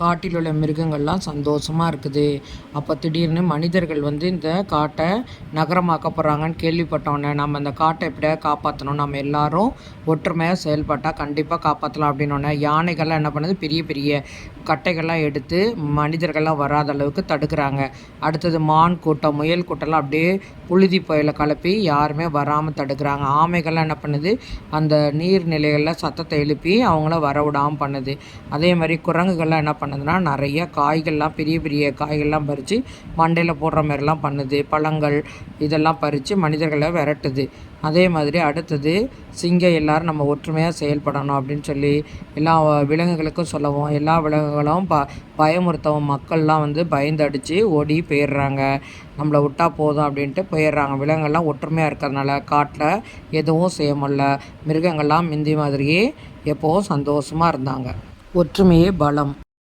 காட்டில் உள்ள மிருகங்கள்லாம் சந்தோஷமாக இருக்குது. அப்போ திடீர்னு மனிதர்கள் இந்த காட்டை நகரமாக்க போகிறாங்கன்னு கேள்விப்பட்டோன்னே, நம்ம அந்த காட்டை எப்படியாவது காப்பாற்றணும், நம்ம எல்லாரும் ஒற்றுமையாக செயல்பட்டால் கண்டிப்பாக காப்பாற்றலாம் அப்படின்னோடனே, யானைகள்லாம் என்ன பண்ணுது, பெரிய பெரிய கட்டைகள்லாம் எடுத்து மனிதர்கள்லாம் வராத அளவுக்கு தடுக்கிறாங்க. அடுத்தது மான் கூட்டம், முயல் கூட்டம்லாம் அப்படியே புழுதி புயலை கலப்பி யாருமே வராமல் தடுக்கிறாங்க. ஆமைகள்லாம் என்ன பண்ணுது, அந்த நீர்நிலைகளில் சத்தத்தை எழுப்பி அவங்கள வரவிடாமல் பண்ணுது. அதே மாதிரி குரங்குகள்லாம் என்ன பண்ணுதுன்னா, நிறைய காய்கள்லாம், பெரிய பெரிய காய்கள்லாம் பறித்து மண்டையில் போடுற மாதிரிலாம் பண்ணுது. பழங்கள் இதெல்லாம் பறித்து மனிதர்களை விரட்டுது. அதே மாதிரி அடுத்தது சிங்கம் எல்லோரும் நம்ம ஒற்றுமையாக செயல்படணும் அப்படின்னு சொல்லி எல்லா விலங்குகளுக்கும் சொல்லவும், எல்லா விலங்குகளும் பயமுறுத்தவும் மக்கள்லாம் பயந்து அடித்து ஓடி போயிடுறாங்க. நம்மளை விட்டா போதும் அப்படின்ட்டு போயிடுறாங்க. விலங்குகள்லாம் ஒற்றுமையாக இருக்கிறதுனால காட்டில் எதுவும் செய்ய முடியல. மிருகங்கள்லாம் முந்தி மாதிரியே எப்போவும் சந்தோஷமாக இருந்தாங்க. ஒற்றுமையே பலம்.